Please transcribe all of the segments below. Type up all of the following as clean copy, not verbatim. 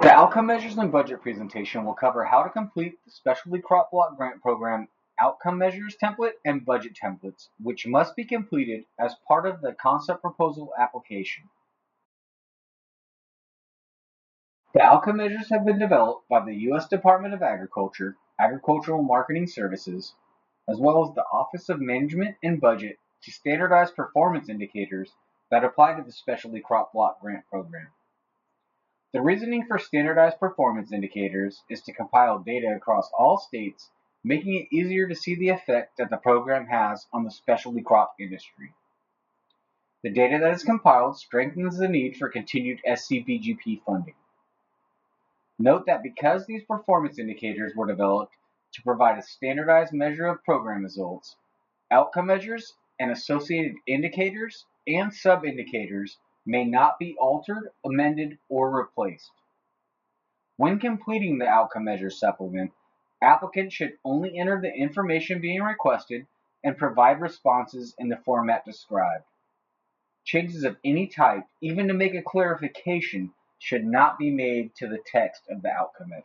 The outcome measures and budget presentation will cover how to complete the Specialty Crop Block Grant Program outcome measures template and budget templates, which must be completed as part of the concept proposal application. The outcome measures have been developed by the U.S. Department of Agriculture, Agricultural Marketing Services, as well as the Office of Management and Budget to standardize performance indicators that apply to the Specialty Crop Block Grant Program. The reasoning for standardized performance indicators is to compile data across all states, making it easier to see the effect that the program has on the specialty crop industry. The data that is compiled strengthens the need for continued SCBGP funding. Note that because these performance indicators were developed to provide a standardized measure of program results, outcome measures and associated indicators and sub-indicators may not be altered, amended, or replaced. When completing the outcome measures supplement, applicants should only enter the information being requested and provide responses in the format described. Changes of any type, even to make a clarification, should not be made to the text of the outcome measures.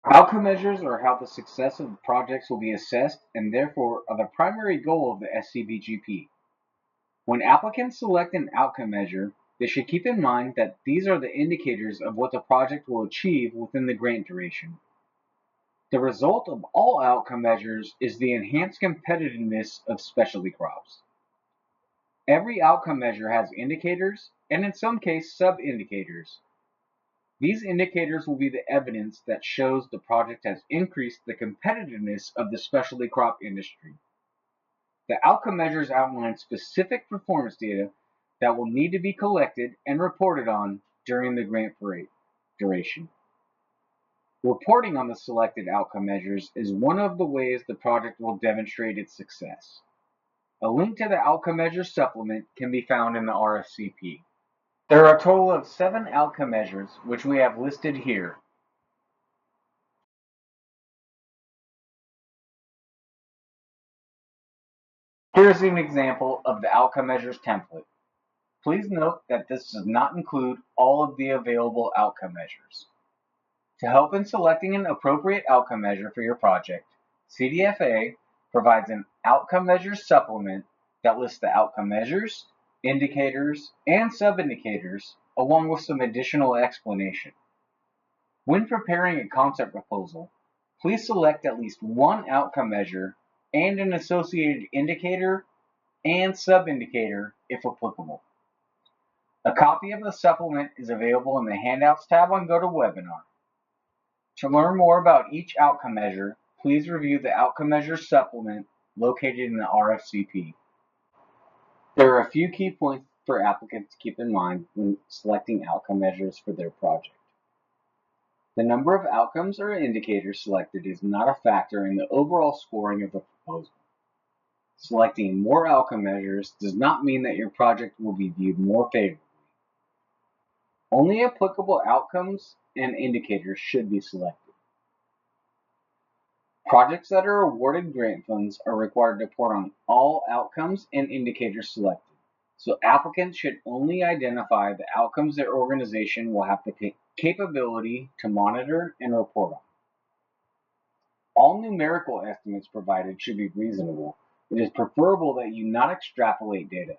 Outcome measures are how the success of the projects will be assessed and therefore are the primary goal of the SCBGP. When applicants select an outcome measure, they should keep in mind that these are the indicators of what the project will achieve within the grant duration. The result of all outcome measures is the enhanced competitiveness of specialty crops. Every outcome measure has indicators, and in some cases sub-indicators. These indicators will be the evidence that shows the project has increased the competitiveness of the specialty crop industry. The outcome measures outline specific performance data that will need to be collected and reported on during the grant duration. Reporting on the selected outcome measures is one of the ways the project will demonstrate its success. A link to the outcome measures supplement can be found in the RFCP. There are a total of 7 outcome measures, which we have listed here. Here's an example of the outcome measures template. Please note that this does not include all of the available outcome measures. To help in selecting an appropriate outcome measure for your project, CDFA provides an outcome measures supplement that lists the outcome measures, indicators, and sub-indicators, along with some additional explanation. When preparing a concept proposal, please select at least one outcome measure and an associated indicator and sub-indicator if applicable. A copy of the supplement is available in the Handouts tab on GoToWebinar. To learn more about each outcome measure, please review the Outcome Measures Supplement located in the RFCP. There are a few key points for applicants to keep in mind when selecting outcome measures for their project. The number of outcomes or indicators selected is not a factor in the overall scoring of the proposal. Selecting more outcome measures does not mean that your project will be viewed more favorably. Only applicable outcomes and indicators should be selected. Projects that are awarded grant funds are required to report on all outcomes and indicators selected, so applicants should only identify the outcomes their organization will have the capability to monitor and report on. All numerical estimates provided should be reasonable. It is preferable that you not extrapolate data.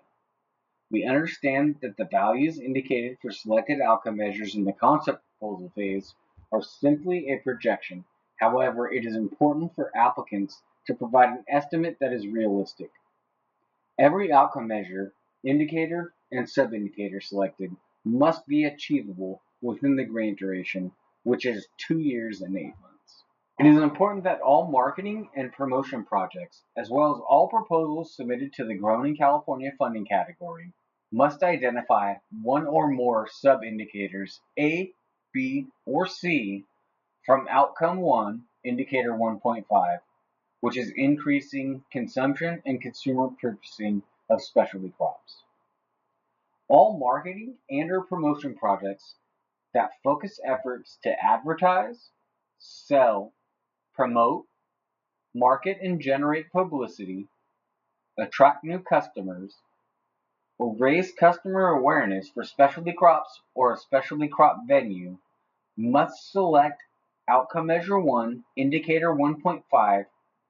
We understand that the values indicated for selected outcome measures in the concept proposal phase are simply a projection. However, it is important for applicants to provide an estimate that is realistic. Every outcome measure, indicator, and sub-indicator selected must be achievable within the grant duration, which is 2 years and 8 months. It is important that all marketing and promotion projects, as well as all proposals submitted to the Grown in California funding category, must identify one or more sub-indicators A, B, or C from Outcome 1, Indicator 1.5, which is increasing consumption and consumer purchasing of specialty crops. All marketing and/or promotion projects that focus efforts to advertise, sell, promote, market and generate publicity, attract new customers, or raise customer awareness for specialty crops or a specialty crop venue must select Outcome Measure 1, Indicator 1.5,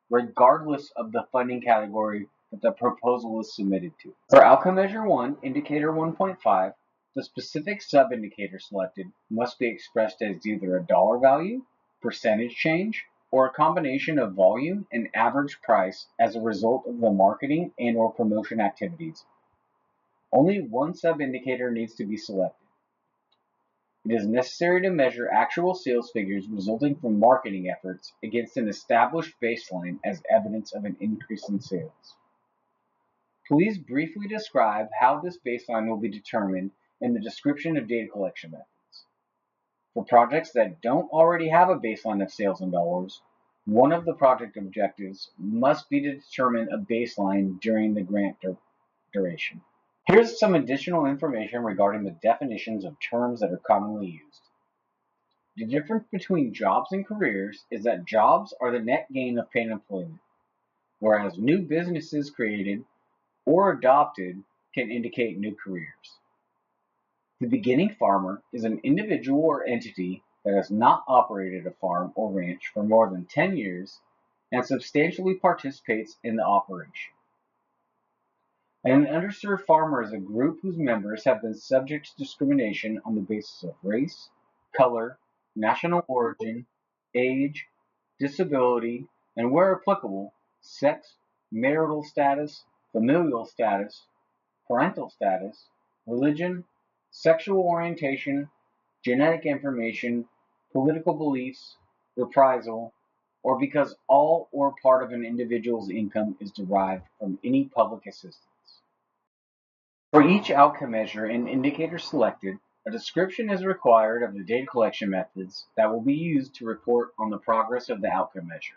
regardless of the funding category that the proposal is submitted to. For Outcome Measure 1, Indicator 1.5, the specific sub-indicator selected must be expressed as either a dollar value, percentage change, or a combination of volume and average price as a result of the marketing and/or promotion activities. Only one sub-indicator needs to be selected. It is necessary to measure actual sales figures resulting from marketing efforts against an established baseline as evidence of an increase in sales. Please briefly describe how this baseline will be determined in the description of data collection methods. For projects that don't already have a baseline of sales in dollars, one of the project objectives must be to determine a baseline during the grant duration. Here's some additional information regarding the definitions of terms that are commonly used. The difference between jobs and careers is that jobs are the net gain of paid employment, whereas new businesses created or adopted can indicate new careers. The beginning farmer is an individual or entity that has not operated a farm or ranch for more than 10 years and substantially participates in the operation. An underserved farmer is a group whose members have been subject to discrimination on the basis of race, color, national origin, age, disability, and where applicable, sex, marital status, familial status, parental status, religion, sexual orientation, genetic information, political beliefs, reprisal, or because all or part of an individual's income is derived from any public assistance. For each outcome measure and indicator selected, a description is required of the data collection methods that will be used to report on the progress of the outcome measure.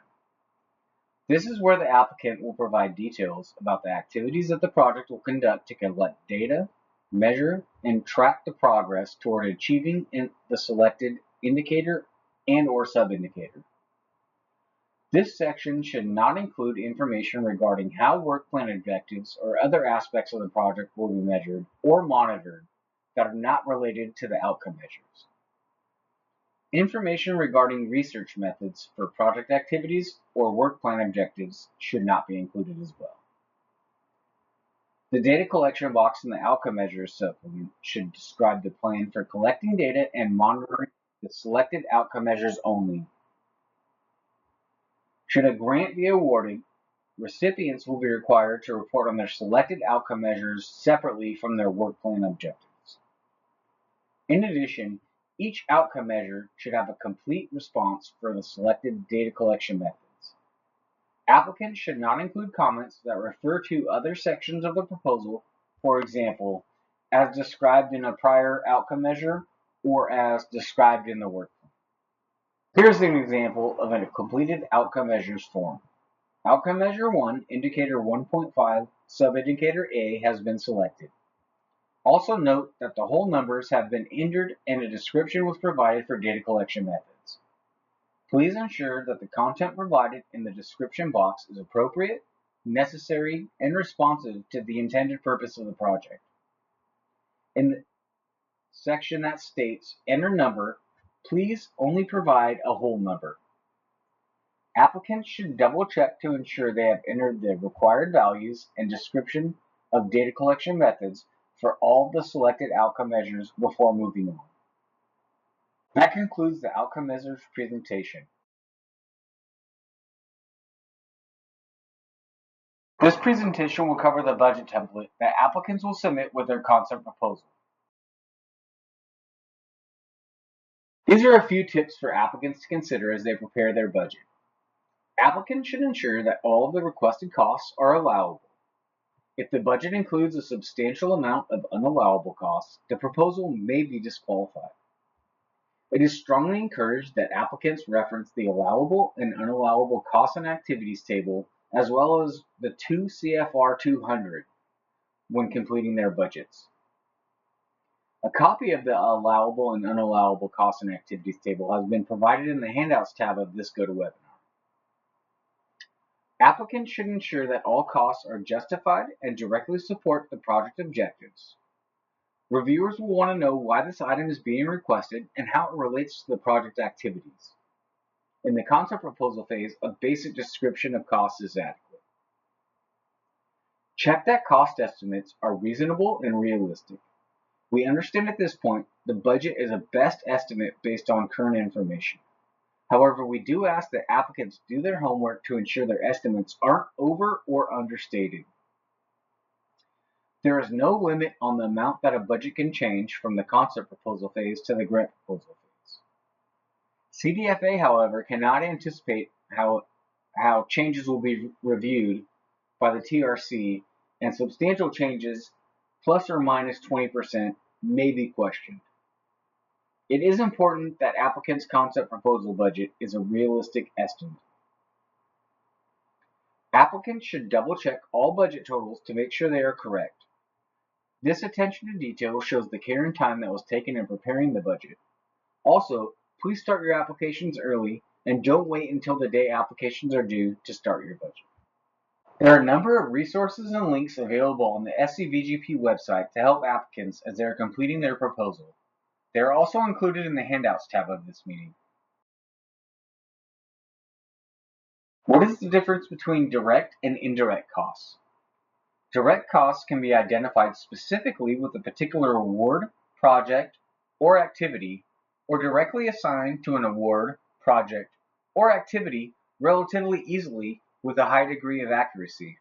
This is where the applicant will provide details about the activities that the project will conduct to collect data, measure, and track the progress toward achieving the selected indicator and/or sub-indicator. This section should not include information regarding how work plan objectives or other aspects of the project will be measured or monitored that are not related to the outcome measures. Information regarding research methods for project activities or work plan objectives should not be included as well. The data collection box in the outcome measures supplement should describe the plan for collecting data and monitoring the selected outcome measures only. Should a grant be awarded, recipients will be required to report on their selected outcome measures separately from their work plan objectives. In addition, each outcome measure should have a complete response for the selected data collection methods. Applicants should not include comments that refer to other sections of the proposal, for example, as described in a prior outcome measure or as described in the work plan. Here's an example of a completed outcome measures form. Outcome measure 1, indicator 1.5, sub-indicator A has been selected. Also note that the whole numbers have been entered and a description was provided for data collection methods. Please ensure that the content provided in the description box is appropriate, necessary, and responsive to the intended purpose of the project. In the section that states enter number, please only provide a whole number. Applicants should double check to ensure they have entered the required values and description of data collection methods for all the selected outcome measures before moving on. That concludes the outcome measures presentation. This presentation will cover the budget template that applicants will submit with their concept proposal. These are a few tips for applicants to consider as they prepare their budget. Applicants should ensure that all of the requested costs are allowable. If the budget includes a substantial amount of unallowable costs, the proposal may be disqualified. It is strongly encouraged that applicants reference the allowable and unallowable costs and activities table as well as the 2 CFR 200 when completing their budgets. A copy of the allowable and unallowable costs and activities table has been provided in the handouts tab of this GoToWebinar. Applicants should ensure that all costs are justified and directly support the project objectives. Reviewers will want to know why this item is being requested and how it relates to the project activities. In the concept proposal phase, a basic description of costs is adequate. Check that cost estimates are reasonable and realistic. We understand at this point the budget is a best estimate based on current information. However, we do ask that applicants do their homework to ensure their estimates aren't over or understated. There is no limit on the amount that a budget can change from the concept proposal phase to the grant proposal phase. CDFA, however, cannot anticipate how changes will be reviewed by the TRC, and substantial changes, plus or minus 20%, may be questioned. It is important that applicants' concept proposal budget is a realistic estimate. Applicants should double-check all budget totals to make sure they are correct. This attention to detail shows the care and time that was taken in preparing the budget. Also, please start your applications early and don't wait until the day applications are due to start your budget. There are a number of resources and links available on the SCBGP website to help applicants as they are completing their proposal. They are also included in the Handouts tab of this meeting. What is the difference between direct and indirect costs? Direct costs can be identified specifically with a particular award, project, or activity, or directly assigned to an award, project, or activity relatively easily with a high degree of accuracy.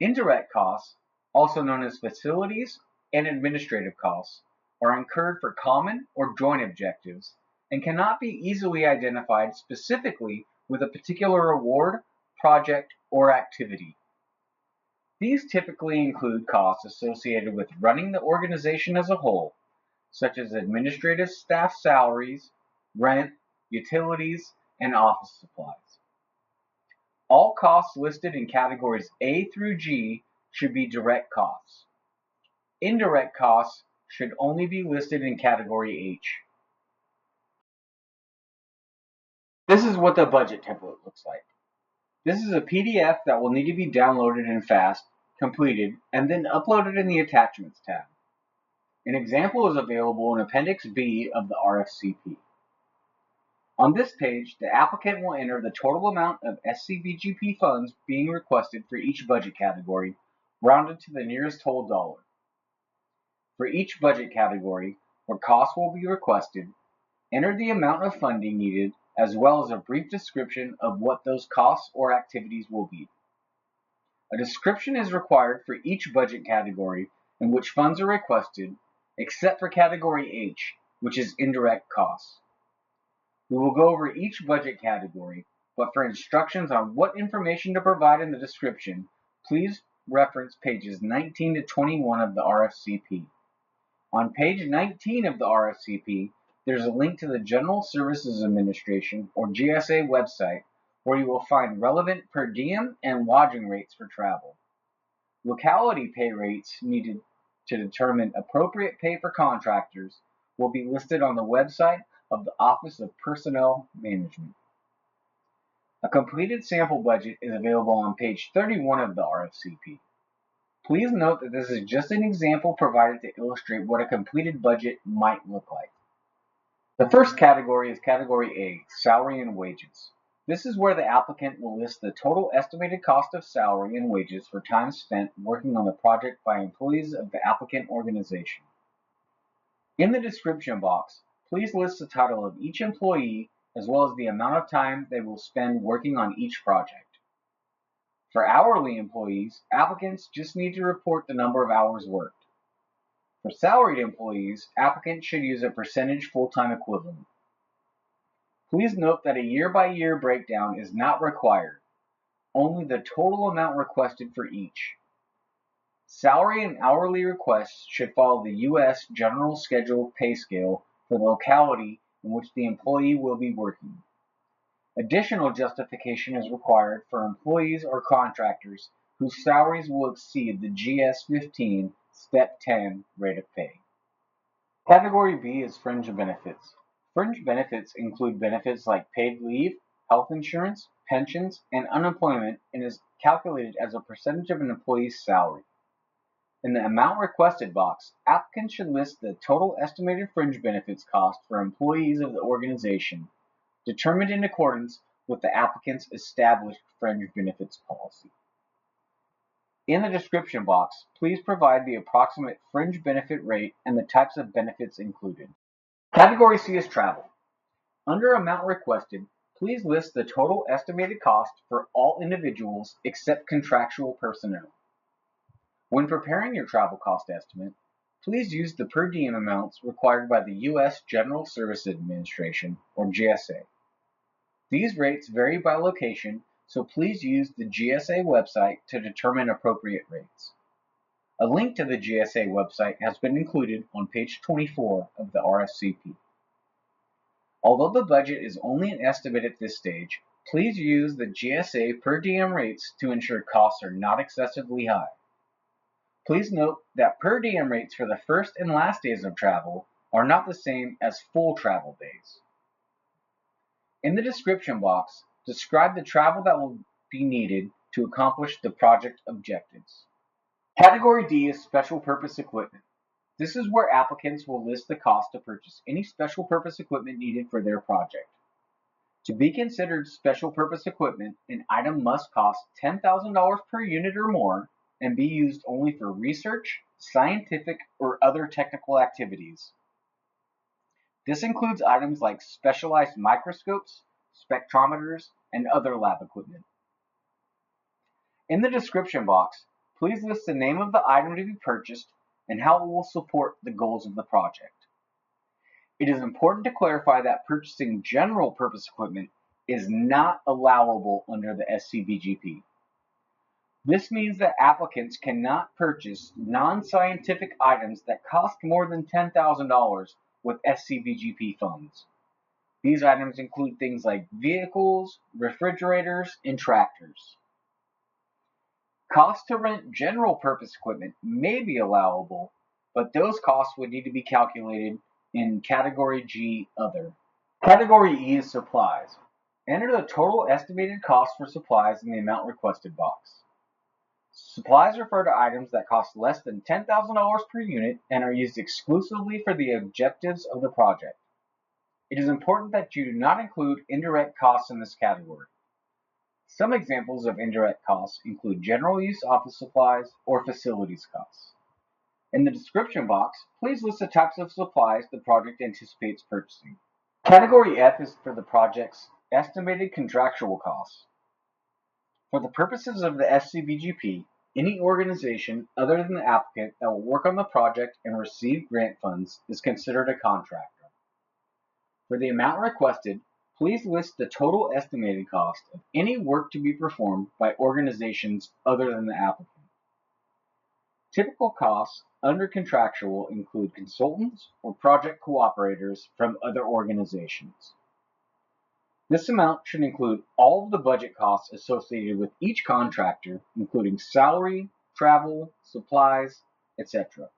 Indirect costs, also known as facilities and administrative costs, are incurred for common or joint objectives and cannot be easily identified specifically with a particular award, project, or activity. These typically include costs associated with running the organization as a whole, such as administrative staff salaries, rent, utilities, and office supplies. All costs listed in categories A through G should be direct costs. Indirect costs should only be listed in category H. This is what the budget template looks like. This is a PDF that will need to be downloaded and fast, completed, and then uploaded in the Attachments tab. An example is available in Appendix B of the RFCP. On this page, the applicant will enter the total amount of SCBGP funds being requested for each budget category, rounded to the nearest whole dollar. For each budget category, where costs will be requested, enter the amount of funding needed as well as a brief description of what those costs or activities will be. A description is required for each budget category in which funds are requested, except for category H, which is indirect costs. We will go over each budget category, but for instructions on what information to provide in the description, please reference pages 19 to 21 of the RFCP. On page 19 of the RFCP, there's a link to the General Services Administration, or GSA website, where you will find relevant per diem and lodging rates for travel. Locality pay rates needed to determine appropriate pay for contractors will be listed on the website of the Office of Personnel Management. A completed sample budget is available on page 31 of the RFCP. Please note that this is just an example provided to illustrate what a completed budget might look like. The first category is category A, salary and wages. This is where the applicant will list the total estimated cost of salary and wages for time spent working on the project by employees of the applicant organization. In the description box, please list the title of each employee as well as the amount of time they will spend working on each project. For hourly employees, applicants just need to report the number of hours worked. For salaried employees, applicants should use a percentage full-time equivalent. Please note that a year-by-year breakdown is not required, only the total amount requested for each. Salary and hourly requests should follow the U.S. General Schedule pay scale for the locality in which the employee will be working. Additional justification is required for employees or contractors whose salaries will exceed the GS-15 Step 10 rate of pay. Category B is fringe benefits. Fringe benefits include benefits like paid leave, health insurance, pensions, and unemployment, and is calculated as a percentage of an employee's salary. In the amount requested box, applicants should list the total estimated fringe benefits cost for employees of the organization, determined in accordance with the applicant's established fringe benefits policy. In the description box, please provide the approximate fringe benefit rate and the types of benefits included. Category C is travel. Under amount requested, please list the total estimated cost for all individuals except contractual personnel. When preparing your travel cost estimate, please use the per diem amounts required by the U.S. General Services Administration, or GSA. These rates vary by location, so please use the GSA website to determine appropriate rates. A link to the GSA website has been included on page 24 of the RSCP. Although the budget is only an estimate at this stage, please use the GSA per diem rates to ensure costs are not excessively high. Please note that per diem rates for the first and last days of travel are not the same as full travel days. In the description box, describe the travel that will be needed to accomplish the project objectives. Category D is special purpose equipment. This is where applicants will list the cost to purchase any special purpose equipment needed for their project. To be considered special purpose equipment, an item must cost $10,000 per unit or more and be used only for research, scientific, or other technical activities. This includes items like specialized microscopes, spectrometers, and other lab equipment. In the description box, please list the name of the item to be purchased and how it will support the goals of the project. It is important to clarify that purchasing general purpose equipment is not allowable under the SCBGP. This means that applicants cannot purchase non-scientific items that cost more than $10,000 with SCBGP funds. These items include things like vehicles, refrigerators, and tractors. Costs to rent general purpose equipment may be allowable, but those costs would need to be calculated in Category G Other. Category E is supplies. Enter the total estimated cost for supplies in the amount requested box. Supplies refer to items that cost less than $10,000 per unit and are used exclusively for the objectives of the project. It is important that you do not include indirect costs in this category. Some examples of indirect costs include general use office supplies or facilities costs. In the description box, please list the types of supplies the project anticipates purchasing. Category F is for the project's estimated contractual costs. For the purposes of the SCBGP, any organization other than the applicant that will work on the project and receive grant funds is considered a contractor. For the amount requested, please list the total estimated cost of any work to be performed by organizations other than the applicant. Typical costs under contractual include consultants or project cooperators from other organizations. This amount should include all of the budget costs associated with each contractor, including salary, travel, supplies, etc.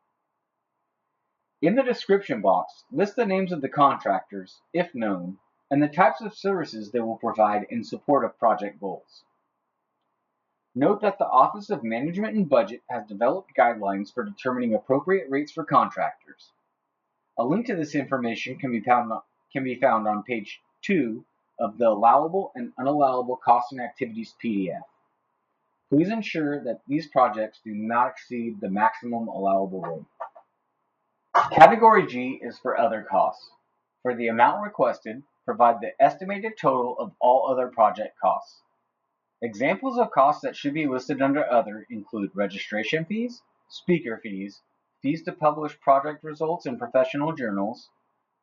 In the description box, list the names of the contractors, if known, and the types of services they will provide in support of project goals. Note that the Office of Management and Budget has developed guidelines for determining appropriate rates for contractors. A link to this information can be found on page 2 of the Allowable and Unallowable Costs and Activities PDF. Please ensure that these projects do not exceed the maximum allowable rate. Category G is for other costs. For the amount requested, provide the estimated total of all other project costs. Examples of costs that should be listed under other include registration fees, speaker fees, fees to publish project results in professional journals,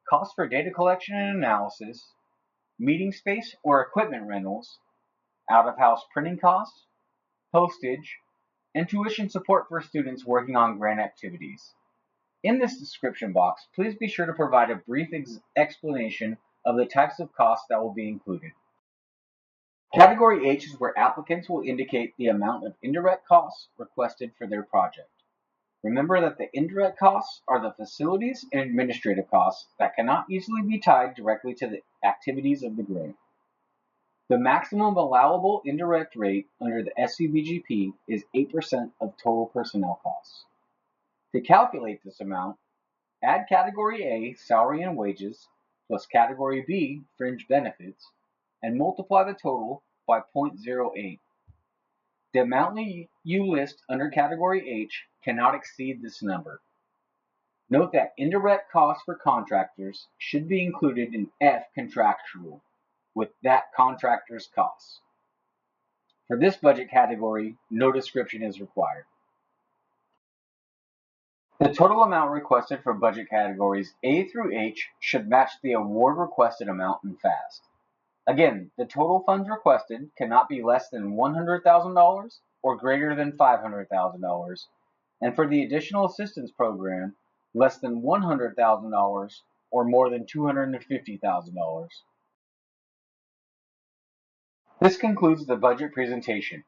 costs for data collection and analysis, meeting space or equipment rentals, out-of-house printing costs, postage, and tuition support for students working on grant activities. In this description box, please be sure to provide a brief explanation of the types of costs that will be included. Category H is where applicants will indicate the amount of indirect costs requested for their project. Remember that the indirect costs are the facilities and administrative costs that cannot easily be tied directly to the activities of the grant. The maximum allowable indirect rate under the SCBGP is 8% of total personnel costs. To calculate this amount, add Category A, salary and wages, plus Category B, fringe benefits, and multiply the total by 0.08. The amount you list under Category H cannot exceed this number. Note that indirect costs for contractors should be included in F contractual, with that contractor's costs. For this budget category, no description is required. The total amount requested for budget categories A through H should match the award requested amount in FAST. Again, the total funds requested cannot be less than $100,000 or greater than $500,000, and for the additional assistance program, less than $100,000 or more than $250,000. This concludes the budget presentation.